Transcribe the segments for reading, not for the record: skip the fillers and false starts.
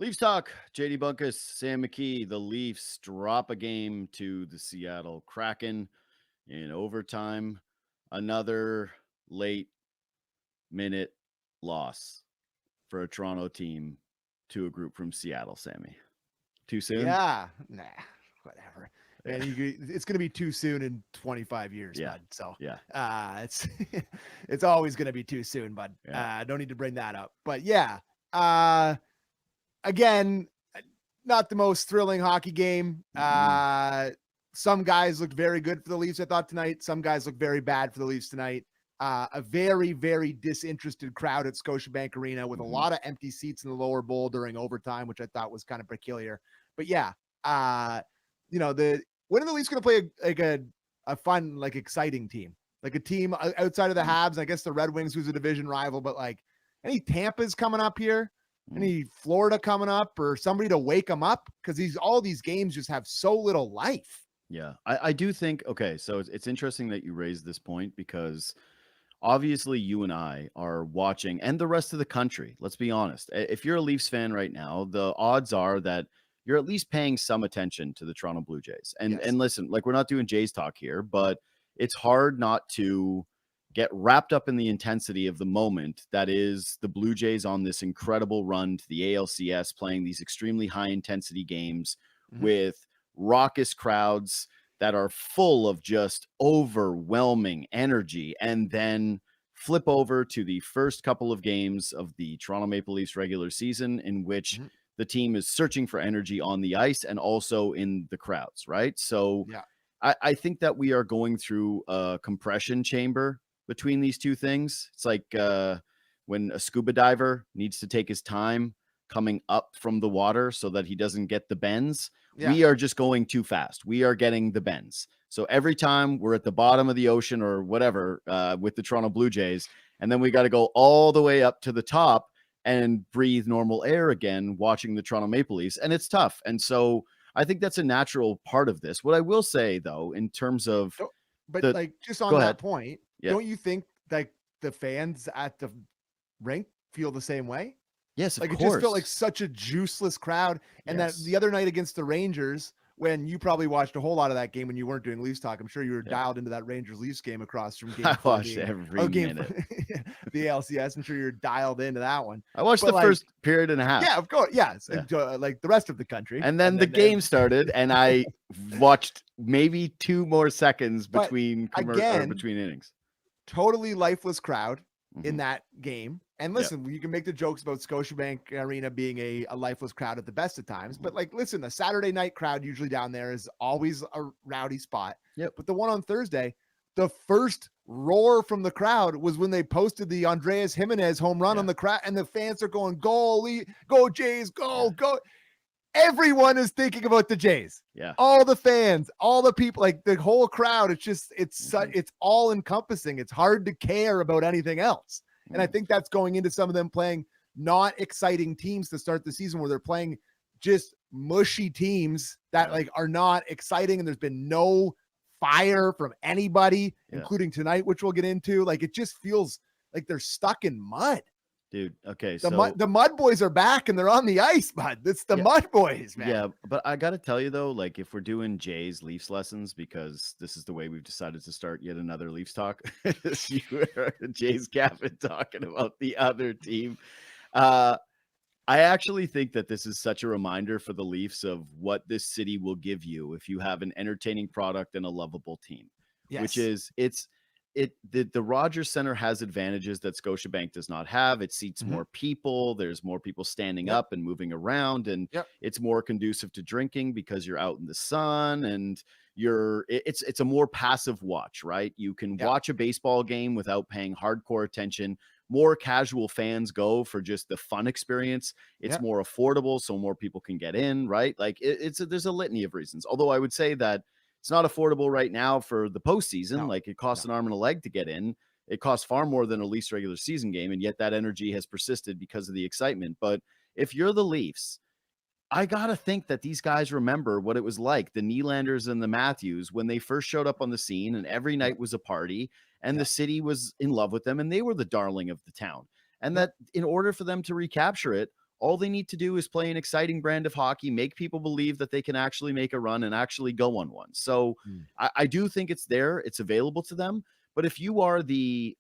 Leafs talk. JD Bunkis, Sam McKee. The Leafs drop a game to the Seattle Kraken in overtime. Another late minute loss for a Toronto team to a group from Seattle. Sammy, too soon? Yeah, nah, whatever. Yeah. Man, it's going to be too soon in 25 years, Yeah. bud. So, Yeah. it's it's always going to be too soon, bud. Yeah. Don't need to bring that up. But yeah, again, not the most thrilling hockey game. Some guys looked very good for the Leafs, I thought, tonight. Some guys looked very bad for the Leafs tonight. A very, very disinterested crowd at Scotiabank Arena with a lot of empty seats in the lower bowl during overtime, which I thought was kind of peculiar. But yeah, when are the Leafs going to play a fun, like exciting team, like a team outside of the Habs? I guess the Red Wings, who's a division rival, but like any Tampa's coming up here, any Florida coming up, or somebody to wake them up, because all these games just have so little life. Yeah. I do think, okay, so it's interesting that you raised this point because obviously you and I are watching, and the rest of the country, let's be honest. If you're a Leafs fan right now, the odds are that you're at least paying some attention to the Toronto Blue Jays. And Yes. and listen, like, we're not doing Jays talk here, but it's hard not to get wrapped up in the intensity of the moment that is the Blue Jays on this incredible run to the ALCS, playing these extremely high intensity games with raucous crowds that are full of just overwhelming energy, and then flip over to the first couple of games of the Toronto Maple Leafs regular season in which the team is searching for energy on the ice and also in the crowds, right? So Yeah. I think that we are going through a compression chamber between these two things. It's like when a scuba diver needs to take his time coming up from the water so that he doesn't get the bends. Yeah. We are just going too fast. We are getting the bends. So every time we're at the bottom of the ocean or whatever with the Toronto Blue Jays, and then we got to go all the way up to the top and breathe normal air again, watching the Toronto Maple Leafs. And it's tough. And so I think that's a natural part of this. What I will say, though, in terms of But the, like, just go on ahead. that point, Yeah. don't you think like the fans at the rink feel the same way? Yes, of Like, it course. just felt like such a juiceless crowd. And that Yes. the other night against the Rangers, when you probably watched a whole lot of that game when you weren't doing Leafs talk, I'm sure you were Yeah. dialed into that Rangers Leafs game across from game I 4 watched being every minute. the ALCS. I'm sure you're dialed into that one. I watched But the like, first period and a half. yeah, of course, yes, Yeah. like the rest of the country. And then the game started, and I watched maybe 2 more seconds But between again, between innings. totally lifeless crowd in that game. And listen, you can make the jokes about Scotiabank Arena being a lifeless crowd at the best of times, but like, listen, a Saturday night crowd usually down there is always a rowdy spot. Yep. But the one on Thursday, the first roar from the crowd was when they posted the Andreas Jimenez home run on the crowd, and the fans are going, "Goalie, go Jays, go, go." Everyone is thinking about the Jays. Yeah. All the fans, all the people, like the whole crowd. It's just, it's all encompassing. It's hard to care about anything else. And I think that's going into some of them playing not exciting teams to start the season, where they're playing just mushy teams that like are not exciting. And there's been no fire from anybody, including tonight, which we'll get into. Like, it just feels like they're stuck in mud. Dude, okay, the Mud Boys are back and they're on the ice, bud. It's the Mud Boys, man. Yeah, but I got to tell you, though, like, if we're doing Jays Leafs lessons, because this is the way we've decided to start yet another Leafs talk, you are the Jays captain talking about the other team. I actually think that this is such a reminder for the Leafs of what this city will give you if you have an entertaining product and a lovable team, which is the Rogers Center has advantages that Scotiabank does not have. It seats more people. There's more people standing up and moving around, and it's more conducive to drinking because you're out in the sun, and it's a more passive watch, right? You can watch a baseball game without paying hardcore attention. More casual fans go for just the fun experience. It's more affordable, so more people can get in, right? Like, there's a litany of reasons. Although I would say that it's not affordable right now for the postseason. Like, it costs an arm and a leg to get in. It costs far more than a Leafs regular season game, and yet that energy has persisted because of the excitement. But if you're the Leafs, I got to think that these guys remember what it was like, the Nylanders and the Matthews, when they first showed up on the scene, and every night was a party, and the city was in love with them, and they were the darling of the town. And that in order for them to recapture it, All they need to do is play an exciting brand of hockey, make people believe that they can actually make a run and actually go on one. So I do think it's there. It's available to them. But if you are the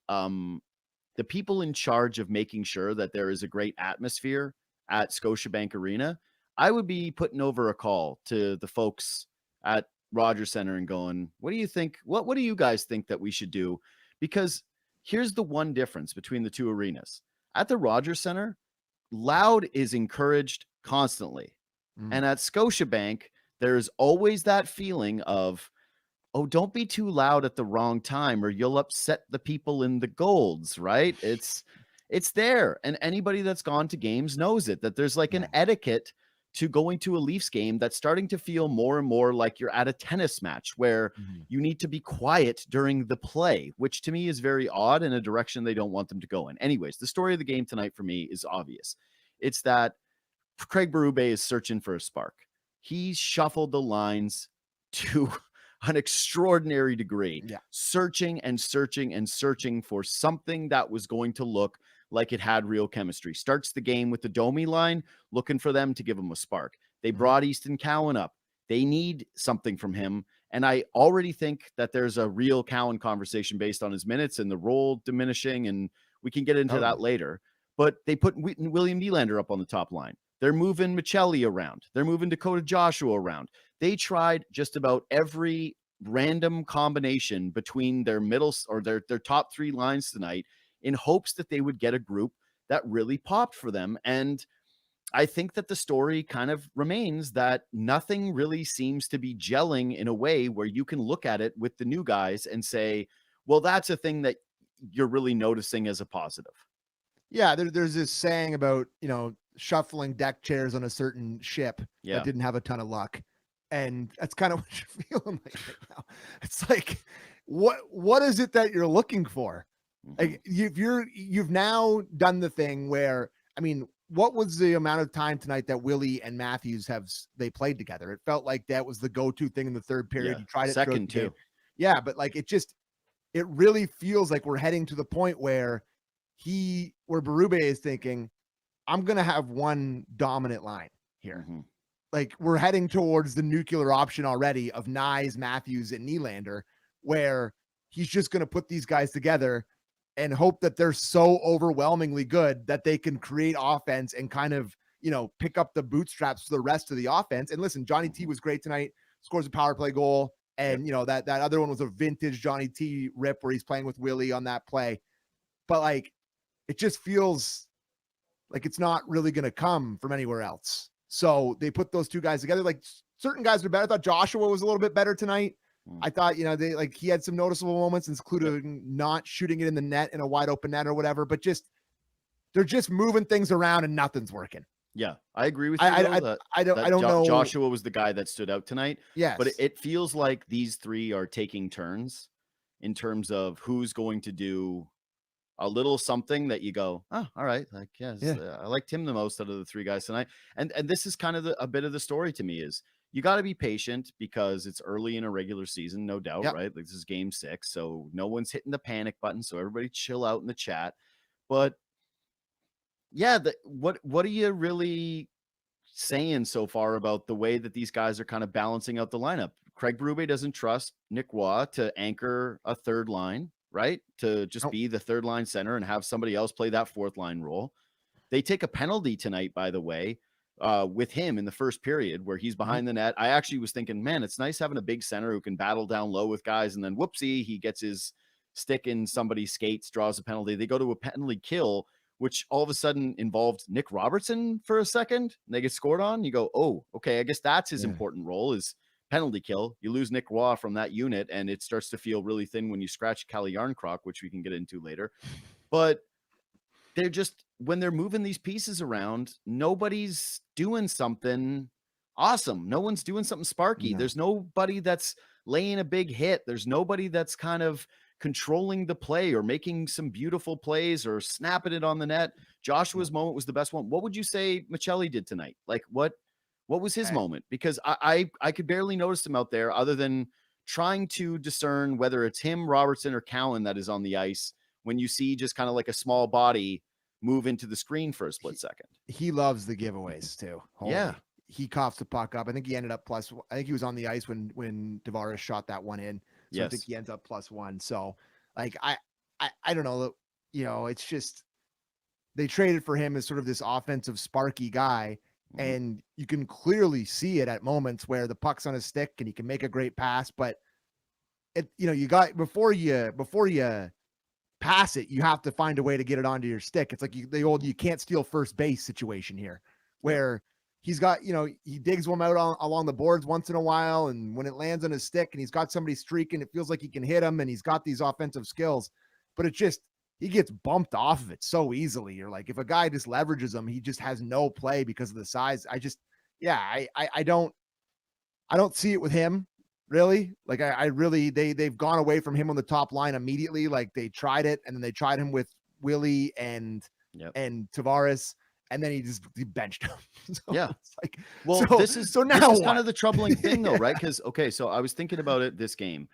people in charge of making sure that there is a great atmosphere at Scotiabank Arena, I would be putting over a call to the folks at Rogers Center and going, what do you think? What do you guys think that we should do? Because here's the one difference between the two arenas. At the Rogers Center, loud is encouraged constantly. And at Scotiabank, there's always that feeling of, oh, don't be too loud at the wrong time or you'll upset the people in the golds, right? It's there. And anybody that's gone to games knows it, that there's like an etiquette to going to a Leafs game that's starting to feel more and more like you're at a tennis match where you need to be quiet during the play, which to me is very odd in a direction they don't want them to go in. Anyways, the story of the game tonight for me is obvious. It's that Craig Berube is searching for a spark. He's shuffled the lines to an extraordinary degree, searching and searching and searching for something that was going to look like it had real chemistry. Starts the game with the Domi line, looking for them to give him a spark. They brought Easton Cowan up. They need something from him. And I already think that there's a real Cowan conversation based on his minutes and the role diminishing, and we can get into that later. But they put William Nylander up on the top line. They're moving Michelli around. They're moving Dakota Joshua around. They tried just about every random combination between their middle or their top three lines tonight in hopes that they would get a group that really popped for them. And I think that the story kind of remains that nothing really seems to be gelling in a way where you can look at it with the new guys and say, well, that's a thing that you're really noticing as a positive. Yeah, there's this saying about, shuffling deck chairs on a certain ship that didn't have a ton of luck. And that's kind of what you're feeling like right now. It's like, what is it that you're looking for? Like you've now done the thing where, what was the amount of time tonight that Willie and Matthews they played together? It felt like that was the go-to thing in the third period. You tried it second too. Yeah, but like it really feels like we're heading to the point where Berube is thinking, I'm gonna have one dominant line here. Like we're heading towards the nuclear option already of Nyes, Matthews, and Nylander, where he's just gonna put these guys together and hope that they're so overwhelmingly good that they can create offense and kind of, pick up the bootstraps for the rest of the offense. And listen, Johnny T was great tonight, scores a power play goal. And, that other one was a vintage Johnny T rip where he's playing with Willie on that play. But like, it just feels like it's not really going to come from anywhere else. So they put those two guys together. Like certain guys are better. I thought Joshua was a little bit better tonight. I thought, he had some noticeable moments, including not shooting it in the net in a wide open net or whatever, but they're just moving things around and nothing's working. Yeah, I agree with you. I don't know. Joshua was the guy that stood out tonight. Yes. But it feels like these three are taking turns in terms of who's going to do a little something that you go, oh, all right. Like, I liked him the most out of the three guys tonight. And this is kind of a bit of the story to me is you got to be patient because it's early in a regular season, no doubt, right? Like this is game 6. So no one's hitting the panic button. So everybody chill out in the chat. But yeah, what are you really saying so far about the way that these guys are kind of balancing out the lineup? Craig Berube doesn't trust Nick Waugh to anchor a third line, right? To just be the third line center and have somebody else play that fourth line role. They take a penalty tonight, by the way, with him in the first period where he's behind the net. I actually was thinking, man, it's nice having a big center who can battle down low with guys. And then whoopsie, he gets his stick in somebody's skates, draws a penalty. They go to a penalty kill, which all of a sudden involved Nick Robertson for a second. And they get scored on. You go, oh, okay. I guess that's his important role is penalty kill. You lose Nick Waugh from that unit, and it starts to feel really thin when you scratch Calle Yarncroc, which we can get into later. But they're just, when they're moving these pieces around, nobody's doing something awesome. No one's doing something sparky. No. There's nobody that's laying a big hit. There's nobody that's kind of controlling the play or making some beautiful plays or snapping it on the net. Joshua's moment was the best one. What would you say Michelli did tonight? Like what was his moment? Because I could barely notice him out there other than trying to discern whether it's him, Robertson, or Cowan that is on the ice when you see just kind of like a small body move into the screen for a split second. He loves the giveaways too. Holy. Yeah. He coughs the puck up. I think he ended up plus. I think he was on the ice when Tavares shot that one in. So I think he ends up +1. So like I don't know. You know, it's just they traded for him as sort of this offensive sparky guy, and you can clearly see it at moments where the puck's on his stick and he can make a great pass, but it, you know, you got before you pass it, you have to find a way to get it onto your stick. It's like the old you can't steal first base situation here, where he's got, you know, he digs one out along the boards once in a while, and when it lands on his stick and he's got somebody streaking, it feels like he can hit him, and he's got these offensive skills, but it just he gets bumped off of it so easily. You're like, if a guy just leverages him, he just has no play because of the size. I don't see it with him. Really? Like I really they've gone away from him on the top line immediately. Like they tried it, and then they tried him with Rielly and Tavares, and then he benched him. So it's like, well, so, this is kind of the troubling thing though, right? Because so I was thinking about it this game.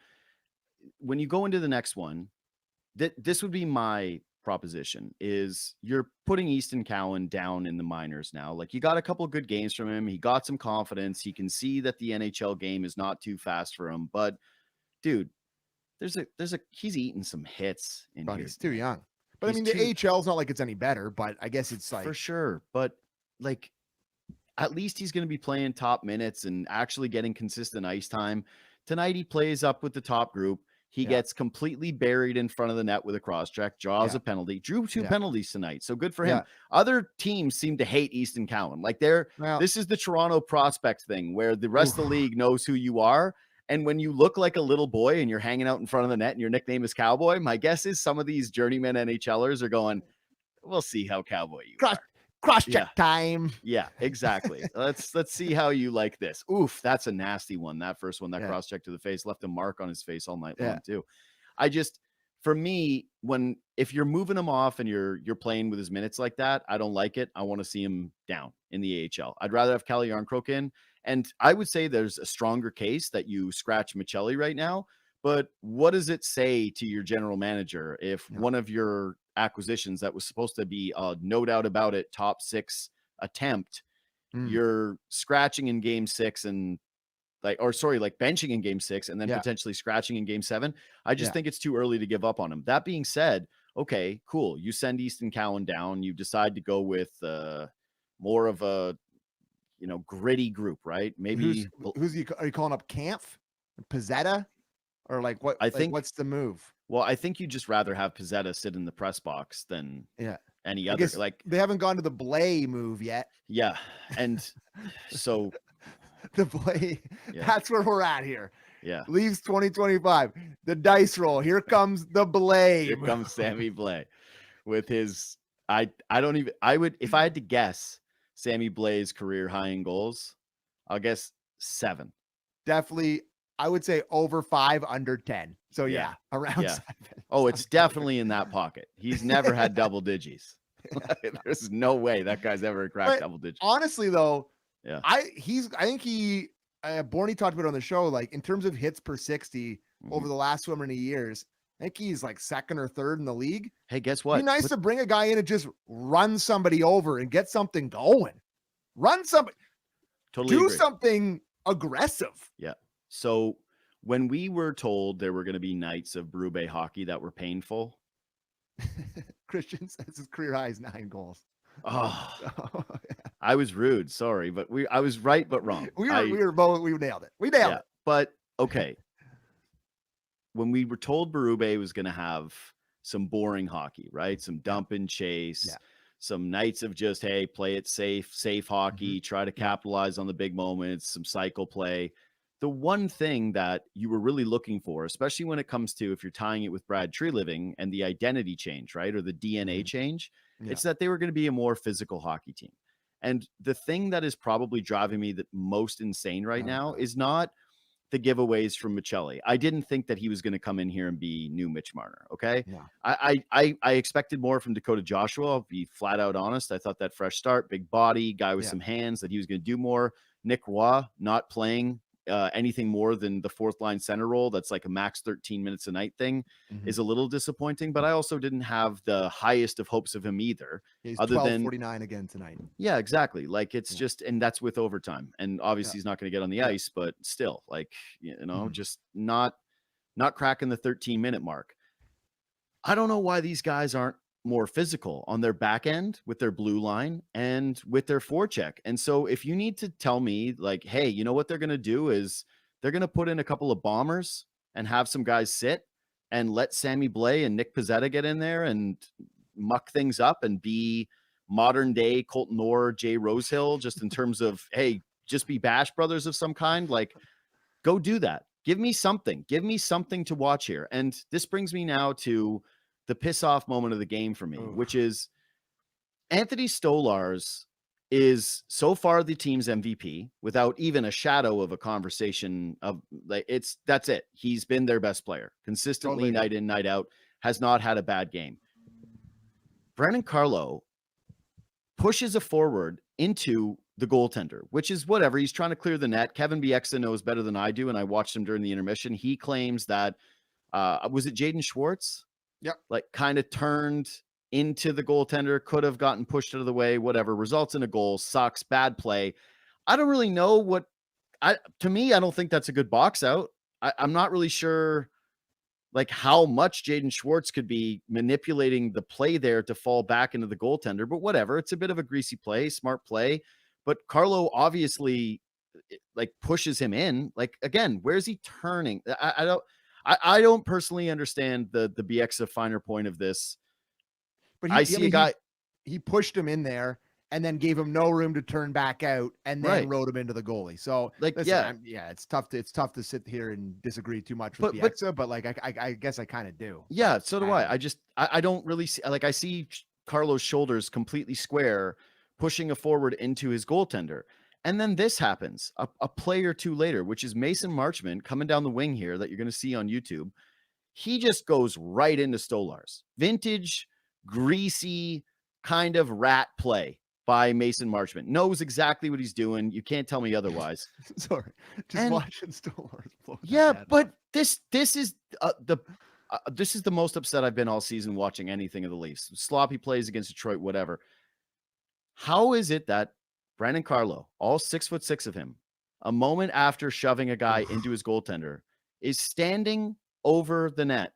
When you go into the next one, this would be my proposition is you're putting Easton Cowan down in the minors now. Like you got a couple of good games from him. He got some confidence. He can see that the NHL game is not too fast for him, but dude, he's eating some hits in here. He's too young. But I mean, the AHL is not like it's any better, but I guess it's like for sure. But like, at least he's going to be playing top minutes and actually getting consistent ice time. Tonight, he plays up with the top group. He gets completely buried in front of the net with a cross check, draws a penalty, drew 2 penalties tonight. So good for him. Other teams seem to hate Easton Cowan. Like this is the Toronto prospect thing where the rest of the league knows who you are. And when you look like a little boy and you're hanging out in front of the net and your nickname is Cowboy, my guess is some of these journeyman NHLers are going, we'll see how Cowboy you are. Cross-check time. Yeah, exactly. Let's see how you like this. Oof, that's a nasty one. That first one, that cross-check to the face, left a mark on his face all night long too. For me, if you're moving him off and you're playing with his minutes like that, I don't like it. I want to see him down in the AHL. I'd rather have Calle Jarnkrok in. And I would say there's a stronger case that you scratch Michelli right now. But what does it say to your general manager if one of your acquisitions that was supposed to be no doubt about it top 6 attempt, you're scratching in game 6 and benching in game 6 and then potentially scratching in game 7? I just think it's too early to give up on him. That being said, okay, cool. You send Easton Cowan down. You decide to go with more of a gritty group, right? Maybe are you calling up Kampf, Pizzetta? Or like what? I think what's the move? Well, I think you'd just rather have Pizzetta sit in the press box than any other. Like they haven't gone to the Blay move yet. Yeah, and so the Blay. That's where we're at here. Yeah, Leaves 2025. The dice roll. Here comes the Blay. Here comes Sammy Blay with his. I would if I had to guess Sammy Blay's career high in goals, I'll guess 7. Definitely. I would say over 5, under 10. So around 7. Oh, it's definitely in that pocket. He's never had double digits. There's no way that guy's ever cracked double digits. Honestly, though, I think Borny talked about it on the show, like in terms of hits per 60 over the last so many years, I think he's like 2nd or 3rd in the league. Hey, guess what? It'd be nice to bring a guy in and just run somebody over and get something going. Run somebody. Totally do agree. something aggressive. Yeah. So when we were told there were going to be nights of Berube hockey that were painful, Christian says his career high is 9 goals. I was rude. Sorry, but I was right, but wrong. We nailed it. We nailed it. But okay. When we were told Berube was going to have some boring hockey, right? Some dump and chase, some nights of just, hey, play it safe hockey, try to capitalize on the big moments, some cycle play. The one thing that you were really looking for, especially when it comes to if you're tying it with Brad Treliving and the identity change, right? Or the DNA change, it's that they were going to be a more physical hockey team. And the thing that is probably driving me the most insane right now is not the giveaways from Michelli. I didn't think that he was going to come in here and be new Mitch Marner. Okay. Yeah. I expected more from Dakota Joshua. I'll be flat out honest. I thought that fresh start, big body guy with some hands, that he was going to do more. Nick Roy not playing anything more than the fourth line center role. That's like a max 13 minutes a night thing is a little disappointing, but I also didn't have the highest of hopes of him either. He's other than 12:49 again tonight. Yeah, exactly. Like it's just, and that's with overtime. And obviously he's not going to get on the ice, but still, like, just not cracking the 13-minute mark. I don't know why these guys aren't more physical on their back end with their blue line and with their forecheck. And so if you need to tell me like, hey, you know what they're going to do is they're going to put in a couple of bombers and have some guys sit and let Sammy Blais and Nick Pizzetta get in there and muck things up and be modern day Colton Orr, Jay Rosehill, just in terms of, hey, just be Bash Brothers of some kind. Like, go do that. Give me something to watch here. And this brings me now to the piss off moment of the game for me, which is Anthony Stolarz is so far the team's MVP without even a shadow of a conversation of like, that's it. He's been their best player consistently, night in, night out, has not had a bad game. Brandon Carlo pushes a forward into the goaltender, which is whatever. He's trying to clear the net. Kevin Bieksa knows better than I do, and I watched him during the intermission. He claims that, was it Jaden Schwartz? Yep. Like kind of turned into the goaltender, could have gotten pushed out of the way, whatever. Results in a goal, sucks, bad play. I don't really know to me, I don't think that's a good box out. I'm not really sure like how much Jaden Schwartz could be manipulating the play there to fall back into the goaltender, but whatever. It's a bit of a greasy play, smart play. But Carlo obviously like pushes him in. Like, again, where's he turning? I don't personally understand the Bieksa finer point of this. But I see a guy. He pushed him in there and then gave him no room to turn back out and then rode him into the goalie. So like, listen, it's tough to sit here and disagree too much with Bieksa, but like, I guess I kind of do. Yeah. So do I. I don't really see, like, I see Carlo's shoulders completely square, pushing a forward into his goaltender. And then this happens a play or two later, which is Mason Marchment coming down the wing here that you're going to see on YouTube. He just goes right into Stolarz. Vintage, greasy kind of rat play by Mason Marchment. Knows exactly what he's doing. You can't tell me otherwise. Sorry. Just watching Stolarz blow. Yeah, but this is the most upset I've been all season watching anything of the Leafs. Sloppy plays against Detroit, whatever. How is it that Brandon Carlo, all 6'6" of him, a moment after shoving a guy into his goaltender, is standing over the net,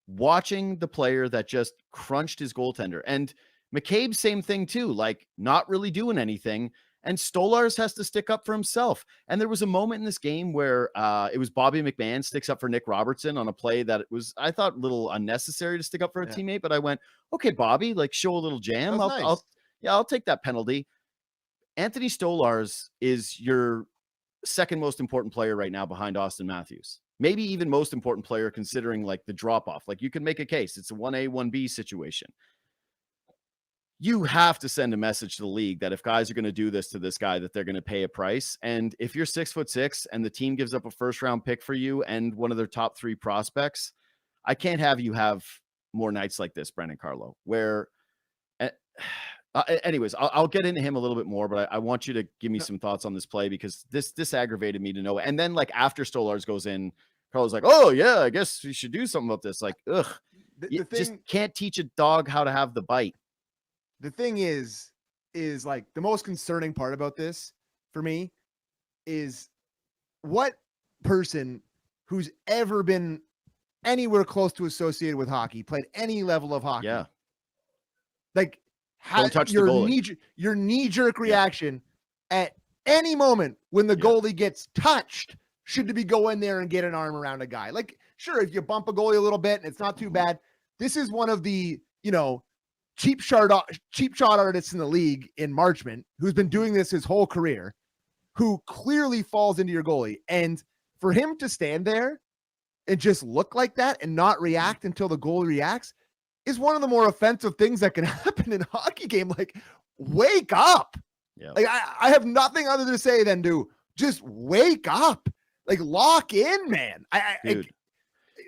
watching the player that just crunched his goaltender? And McCabe, same thing too, like not really doing anything. And Stolarz has to stick up for himself. And there was a moment in this game where it was Bobby McMahon sticks up for Nick Robertson on a play that it was, I thought, a little unnecessary to stick up for a teammate. But I went, okay, Bobby, like show a little jam. I'll take that penalty. Anthony Stolarz is your second most important player right now behind Austin Matthews. Maybe even most important player considering like the drop off. Like you can make a case. It's a 1A, 1B situation. You have to send a message to the league that if guys are going to do this to this guy, that they're going to pay a price. And if you're 6'6" and the team gives up a first round pick for you and one of their top 3 prospects, I can't have you have more nights like this, Brandon Carlo, where anyways, I'll get into him a little bit more, but I want you to give me some thoughts on this play because this aggravated me to know. And then like after Stolarz goes in, Carlo's like, oh yeah, I guess we should do something about this. Like, you just can't teach a dog how to have the bite. The thing is like the most concerning part about this for me is what person who's ever been anywhere close to associated with hockey, played any level of hockey. Yeah. Like, don't touch the goalie. Your knee-jerk reaction at any moment when the goalie gets touched should be go in there and get an arm around a guy. Like, sure, if you bump a goalie a little bit and it's not too bad. This is one of the, cheap shot artists in the league in Marchment, who's been doing this his whole career, who clearly falls into your goalie. And for him to stand there and just look like that and not react until the goalie reacts is one of the more offensive things that can happen in a hockey game. Like, wake up. Yeah. Like, I have nothing other to say than to just wake up. Like, lock in, man. Dude,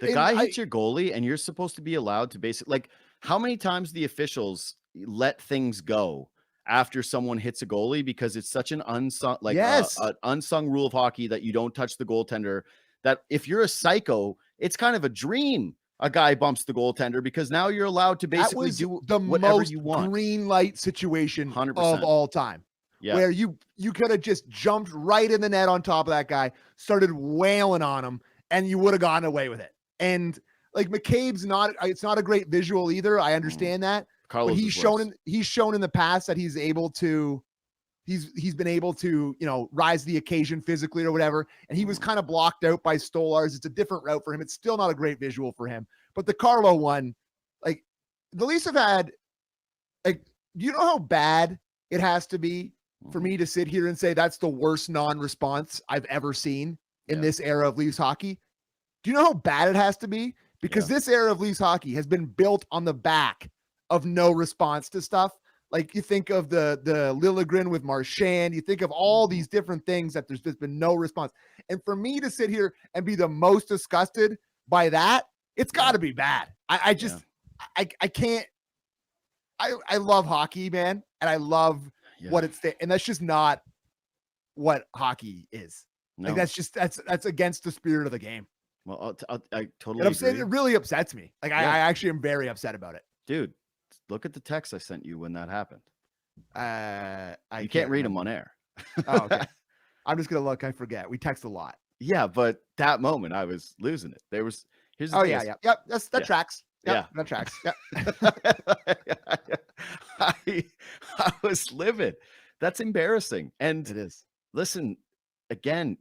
the guy hits your goalie and you're supposed to be allowed to basically, like, how many times the officials let things go after someone hits a goalie because it's such an unsung, like Yes. an unsung rule of hockey that you don't touch the goaltender. That if you're a psycho, it's kind of a dream. A guy bumps the goaltender because now you're allowed to basically do the whatever most you want. green light situation 100%. of all time. Yeah. Where you could have just jumped right in the net on top of that guy, started wailing on him, and you would have gotten away with it. And like McCabe's it's not a great visual either. I understand that. Carlos, but he's shown in the past that he's been able to, rise to the occasion physically or whatever. And he was kind of blocked out by Stolars. It's a different route for him. It's still not a great visual for him. But the Carlo one, like the Leafs have had, like, do you know how bad it has to be for me to sit here and say that's the worst non-response I've ever seen in this era of Leafs hockey? Do you know how bad it has to be? Because this era of Leafs hockey has been built on the back of no response to stuff. Like you think of the Liljegren with Marchand, you think of all these different things that there's just been no response. And for me to sit here and be the most disgusted by that, it's got to be bad. I can't. I love hockey, man, and I love what it's, and that's just not what hockey is. No. Like that's against the spirit of the game. Well, I totally agree. It really upsets me. Like I actually am very upset about it. Dude, look at the text I sent you when that happened. You can't read them on air. Oh, okay. I'm just gonna look. I forget. We text a lot. Yeah, but that moment I was losing it. Here's the thing. Yep. That tracks. Yep, that tracks. Yep. I was livid. That's embarrassing. And it is. Listen, again,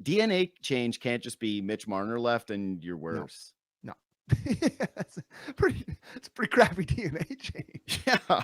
DNA change can't just be Mitch Marner left and you're worse. No. It's a pretty crappy DNA change. Yeah.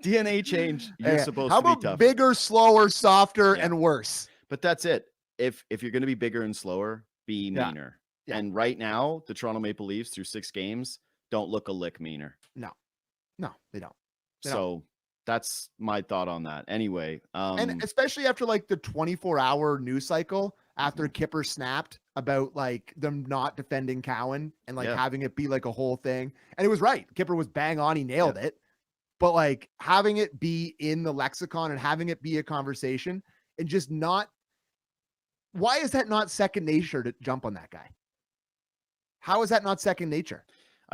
DNA change, you're supposed to be tough. Bigger, slower, softer, and worse? But that's it. If you're going to be bigger and slower, be meaner. Yeah. And right now, the Toronto Maple Leafs through 6 games don't look a lick meaner. No, they don't. That's my thought on that. Anyway, and especially after like the 24-hour news cycle after Kipper snapped about like them not defending Cowan and like having it be like a whole thing. And it was right. Kipper was bang on. He nailed it. But like having it be in the lexicon and having it be a conversation and just not, why is that not second nature to jump on that guy? How is that not second nature?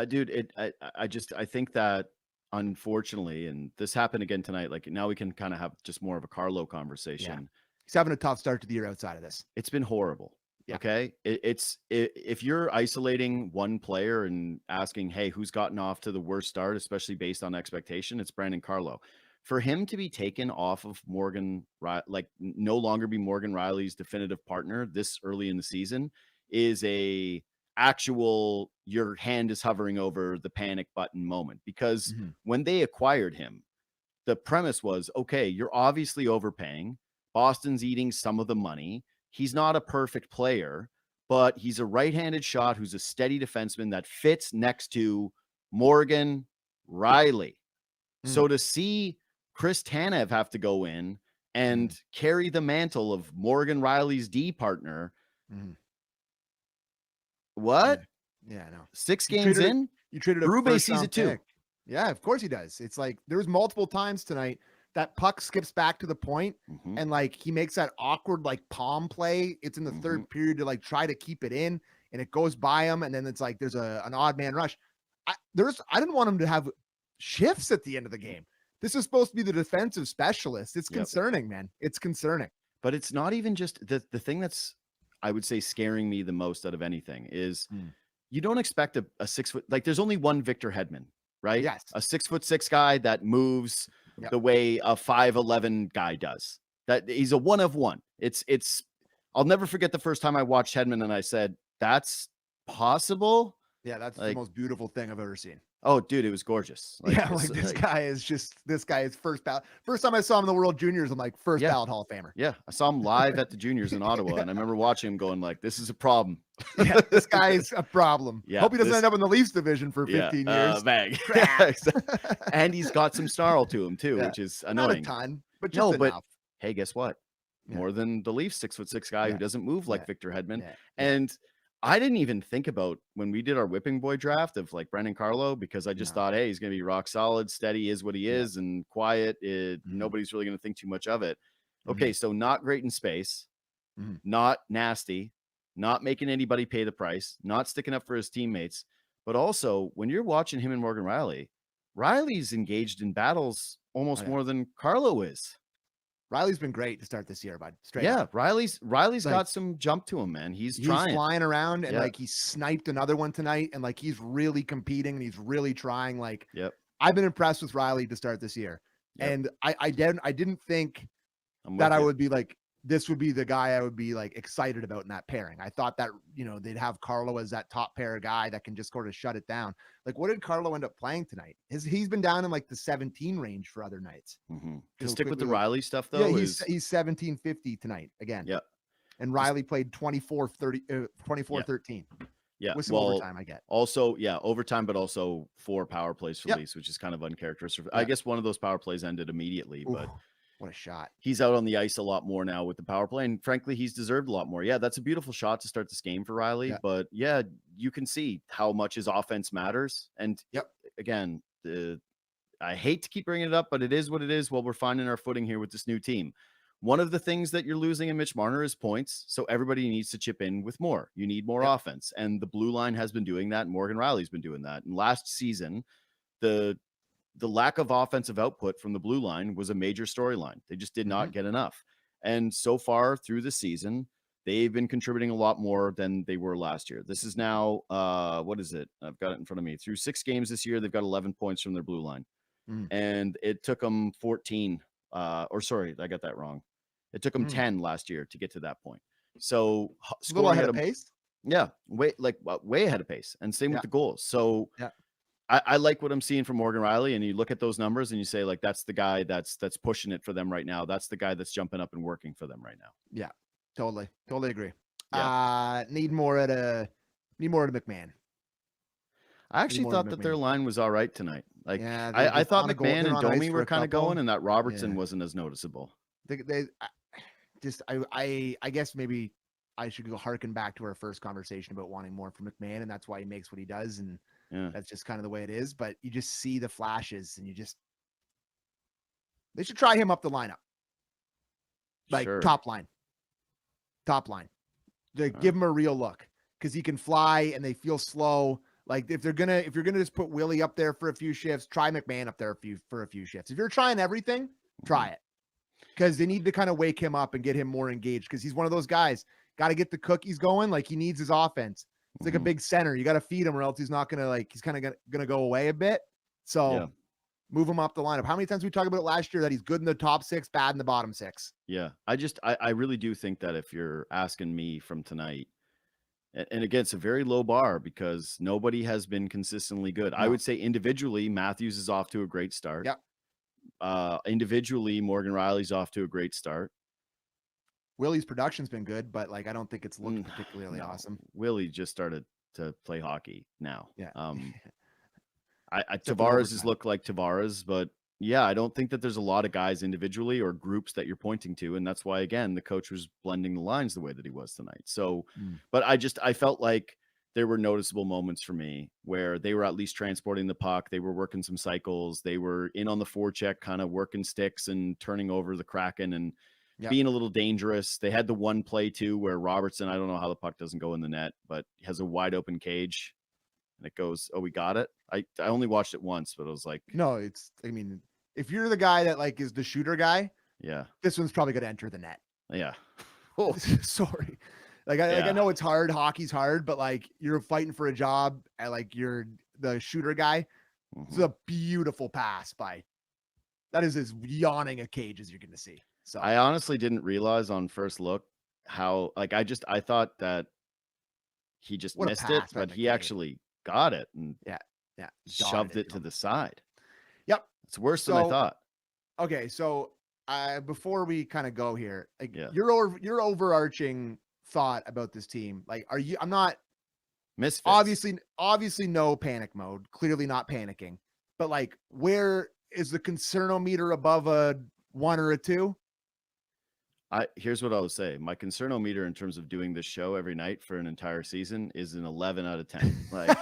Dude, I think that unfortunately, and this happened again tonight, like now we can kind of have just more of a Carlo conversation. Yeah. He's having a tough start to the year outside of this. It's been horrible. Yeah. Okay. If you're isolating one player and asking, hey, who's gotten off to the worst start, especially based on expectation, it's Brandon Carlo. For him to be taken off of Morgan, like no longer be Morgan Rielly's definitive partner this early in the season is a actual, your hand is hovering over the panic button moment, because when they acquired him, the premise was, okay, you're obviously overpaying. Boston's eating some of the money. He's not a perfect player, but he's a right-handed shot who's a steady defenseman that fits next to Morgan Rielly. So to see Chris Tanev have to go in and carry the mantle of Morgan Rielly's D partner. What? Yeah, I know. 6 games in? You traded a Berube sees it too. Pick. Yeah, of course he does. It's like there was multiple times tonight that puck skips back to the point and like he makes that awkward like palm play. It's in the third period to like try to keep it in and it goes by him. And then it's like there's an odd man rush. I didn't want him to have shifts at the end of the game. This is supposed to be the defensive specialist. It's concerning, man. It's concerning. But it's not even just the thing that's, I would say, scaring me the most out of anything is you don't expect a 6 foot, like there's only one Victor Hedman, right? Yes. A 6'6" guy that moves the way a 5'11" guy does. That he's a one of one. I'll never forget the first time I watched Hedman and I said, that's possible. Yeah, that's the most beautiful thing I've ever seen. Oh, dude, it was gorgeous. This guy is first ballot. First time I saw him in the World Juniors, I'm like first ballot Hall of Famer. Yeah, I saw him live at the Juniors in Ottawa, and I remember watching him going like, this is a problem. Yeah, this guy is a problem. Yeah, hope he doesn't end up in the Leafs division for 15 years. Bang. And he's got some snarl to him too, which is annoying. Not a ton, but just enough. But hey, guess what? More than the Leafs 6'6" guy who doesn't move like Victor Hedman. And I didn't even think about when we did our whipping boy draft of like Brendan Carlo, because I just thought, hey, he's going to be rock solid, steady is what he is, and quiet. Nobody's really going to think too much of it. Okay, so not great in space, not nasty, not making anybody pay the price, not sticking up for his teammates. But also, when you're watching him and Morgan Rielly, Rielly's engaged in battles almost more than Carlo is. Rielly's been great to start this year, bud. Straight up. Rielly's Like, got some jump to him, man. He's trying. Flying around, and like he sniped another one tonight, and like he's really competing and he's really trying. Like, I've been impressed with Rielly to start this year. And I didn't think that I would be like, this would be the guy I would be like excited about in that pairing. I thought that, you know, they'd have Carlo as that top pair guy that can just sort of shut it down. Like, what did Carlo end up playing tonight? He's been down in like the 17 range for other nights. To stick with the Rielly stuff though, he's 1750 tonight again. And Rielly played 24-13. With some overtime, I get. Also, overtime, but also 4 power plays for Leafs, which is kind of uncharacteristic. I guess one of those power plays ended immediately, but what a shot. He's out on the ice a lot more now with the power play, and frankly, he's deserved a lot more. Yeah, that's a beautiful shot to start this game for Rielly, but you can see how much his offense matters. And again, I hate to keep bringing it up, but it is what it is while we're finding our footing here with this new team. One of the things that you're losing in Mitch Marner is points, so everybody needs to chip in with more. You need more offense, and the blue line has been doing that, and Morgan Rielly's been doing that. And last season, the lack of offensive output from the blue line was a major storyline. They just did not get enough. And so far through the season, they've been contributing a lot more than they were last year. This is now, what is it? I've got it in front of me. Through 6 games this year, they've got 11 points from their blue line. And it took them 14, or sorry, I got that wrong. It took them 10 last year to get to that point. So a little ahead of pace. Yeah, way ahead of pace. And same with the goals. So I like what I'm seeing from Morgan Rielly, and you look at those numbers and you say, like, that's the guy that's pushing it for them right now. That's the guy that's jumping up and working for them right now. Yeah, totally agree. Need more at McMahon. I actually thought that their line was all right tonight. Like, I thought McMahon and Domi were kind of going, and that Robertson wasn't as noticeable. I guess maybe I should go harken back to our first conversation about wanting more from McMahon, and that's why he makes what he does, and that's just kind of the way it is. But you just see the flashes, and they should try him up the lineup, like top line. They give him a real look, because he can fly and they feel slow. Like, if you're gonna just put Willie up there for a few shifts, try McMahon up there for a few shifts. If you're trying everything, try it, because they need to kind of wake him up and get him more engaged, because he's one of those guys. Got to get the cookies going. Like, he needs his offense. It's like a big center. You got to feed him, or else he's not gonna, like, he's kind of gonna go away a bit. So move him up the lineup. How many times we talked about it last year that he's good in the top 6, bad in the bottom 6? Yeah, I really do think that if you're asking me from tonight, and again, it's a very low bar because nobody has been consistently good. I would say individually, Matthews is off to a great start. Individually, Morgan Rielly's off to a great start. Willie's production's been good, but like, I don't think it's looked particularly awesome. Willie just started to play hockey now. Except Tavares has looked like Tavares, but I don't think that there's a lot of guys individually or groups that you're pointing to, and that's why, again, the coach was blending the lines the way that he was tonight. So, but I felt like there were noticeable moments for me where they were at least transporting the puck. They were working some cycles. They were in on the forecheck, kind of working sticks and turning over the Kraken and being a little dangerous. They had the one play too where Robertson, I don't know how the puck doesn't go in the net, but has a wide open cage and it goes, oh, we got it. I only watched it once, but it was like, no, I mean, if you're the guy that like is the shooter guy, this one's probably going to enter the net. Oh, sorry. I know it's hard. Hockey's hard, but like, you're fighting for a job and like, you're the shooter guy. It's a beautiful pass that is as yawning a cage as you're going to see. So I honestly didn't realize on first look how, like, I thought that he just missed it, but he actually got it and shoved it to the side. Yep. It's worse than I thought. Okay. So before we kind of go here, like your overarching thought about this team, like, I'm not misfits. Obviously no panic mode, clearly not panicking, but like, where is the concernometer above a 1 or a 2? Here's what I'll say. My concernometer in terms of doing this show every night for an entire season is an 11 out of 10. Like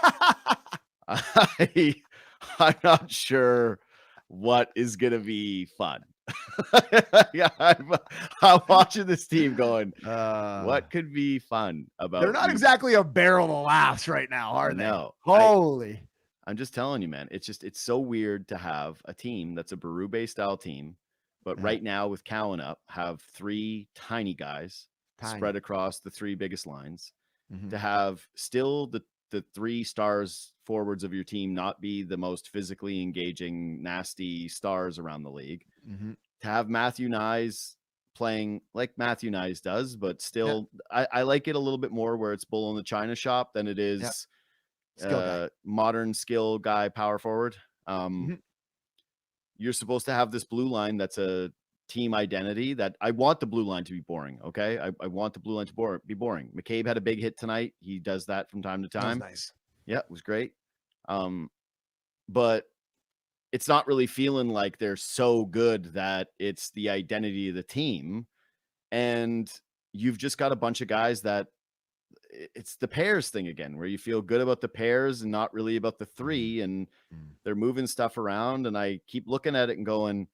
I'm not sure what is gonna be fun. Yeah, I'm watching this team going, what could be fun about they're not you? exactly a barrel of laughs right now, are they? No, Holy. I'm just telling you, man. It's so weird to have a team that's a Berube style team, but Yeah. right now with Cowan up, have 3 tiny guys spread across the 3 biggest lines. To have still the 3 stars forwards of your team not be the most physically engaging, nasty stars around the league. To have Matthew Nyes playing like Matthew Nyes does, but still, I like it a little bit more where it's bull in the china shop than it is modern skill guy power forward. You're supposed to have this blue line that's a team identity that I want the blue line to be boring. Okay. I want the blue line to be boring. McCabe had a big hit tonight. He does that from time to time. That was nice. Yeah, it was great. But it's not really feeling like they're so good that it's the identity of the team. And you've just got a bunch of guys that it's the pairs thing again, where you feel good about the pairs and not really about the 3, and they're moving stuff around. And I keep looking at it and going,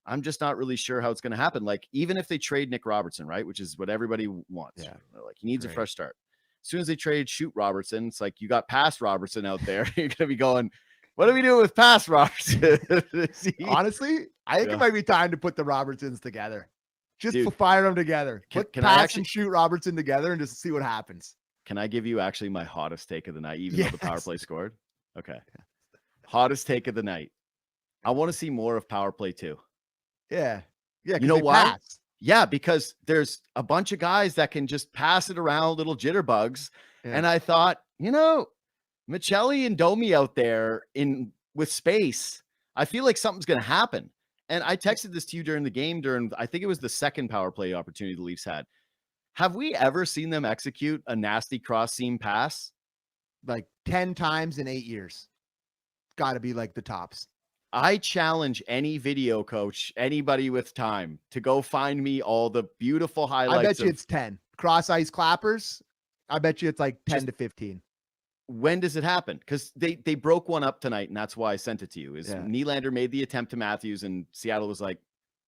I'm just not really sure how it's going to happen. Like, even if they trade Nick Robertson, right, which is what everybody wants, like he needs a fresh start. As soon as they trade Shoot Robertson, it's like you got past Robertson out there. You're going to be going, what do we do with past Robertson? Honestly, I think it might be time to put the Robertsons together. Just Dude, fire them together. Put can Pass I actually and Shoot Robertson together and just see what happens. Can I give you actually my hottest take of the night, even though the power play scored? Okay. Hottest take of the night. I want to see more of power play too. Yeah. Yeah. You know why? Yeah, because there's a bunch of guys that can just pass it around, little jitterbugs. Yeah. And I thought, Michelli and Domi out there with space, I feel like something's going to happen. And I texted this to you during the game I think it was the second power play opportunity the Leafs had. Have we ever seen them execute a nasty cross seam pass? Like 10 times in 8 years. Got to be like the tops. I challenge any video coach, anybody with time, to go find me all the beautiful highlights. I bet you it's 10. Cross ice clappers. I bet you it's like 10 to 15. When does it happen? Because they broke one up tonight, and that's why I sent it to you. Nylander made the attempt to Matthews, and Seattle was like,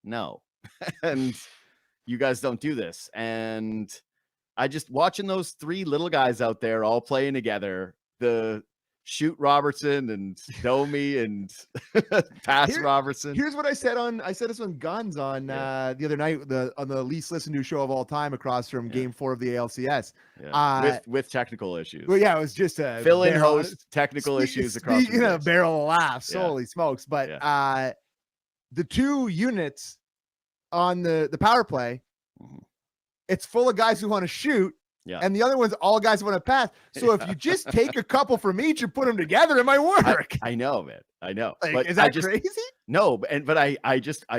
no. And you guys don't do this. And I just watching those 3 little guys out there all playing together, the Shoot Robertson and Domi and Pass Robertson. Here's what I said this on Guns on the other night, on the least listened to show of all time, across from Game 4 of the ALCS. With technical issues. Well, it was just a fill-in host technical issues across the barrel of laughs. Holy smokes. But the 2 units on the power play, it's full of guys who want to shoot. Yeah. And the other one's all guys who want to pass. So if you just take a couple from each and put them together, it might work. I know, man. I know. Like, but is that crazy? No, but I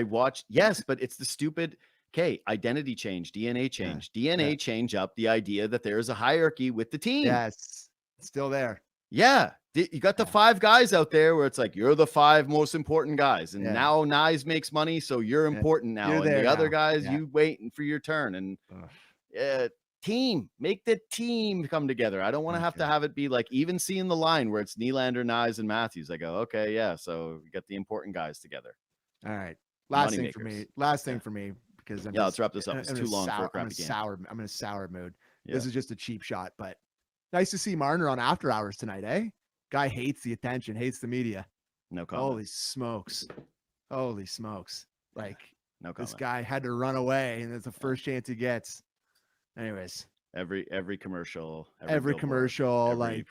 watched. Yes, but it's the stupid. Okay, identity change, DNA change, DNA change up the idea that there is a hierarchy with the team. Yes, it's still there. Yeah, you got the 5 guys out there where it's like you're the 5 most important guys, and now Nyes makes money, so you're important now, and the other guys you waiting for your turn, and team, make the team come together. I don't want to have it be like even seeing the line where it's Nylander, Nyes, and Matthews. I go, okay, so we get the important guys together. All right, last thing for me, because let's wrap this up. It's too long for a crappy game. I'm in a sour mood. This is just a cheap shot, but nice to see Marner on After Hours tonight, eh? Guy hates the attention, hates the media. No comment. Holy smokes. Like, no comment. This guy had to run away, and it's the first chance he gets. Anyways, every commercial, every commercial, like,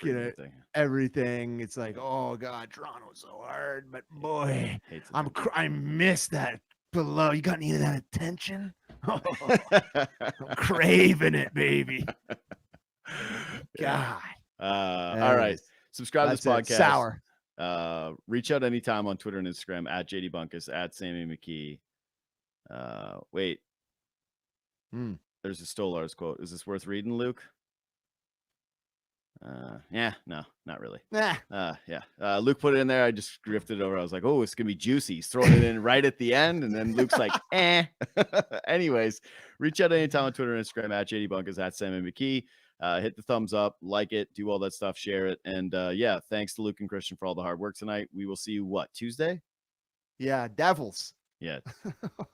everything. It's like, oh God, Toronto's so hard, but boy, I miss that below. You got any of that attention? Oh, I'm craving it, baby. God. All right. Subscribe to this podcast. Sour. Reach out anytime on Twitter and Instagram at JD Bunkis, at Sammy McKee. Wait. There's a Stolarz quote. Is this worth reading, Luke? Yeah, no, not really. Nah. Yeah. Luke put it in there. I just drifted over. I was like, oh, it's gonna be juicy. He's throwing it in right at the end, and then Luke's like, eh. Anyways, reach out anytime on Twitter and Instagram at JD Bunkis at Sam McKee. Hit the thumbs up, like it, do all that stuff, share it, and yeah, thanks to Luke and Christian for all the hard work tonight. We will see you Tuesday? Yeah, Devils. Yeah,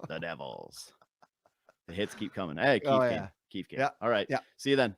the Devils. The hits keep coming. Hey, Keith Oh, game. yeah. Keith game. Yeah. All right. Yeah. See you then.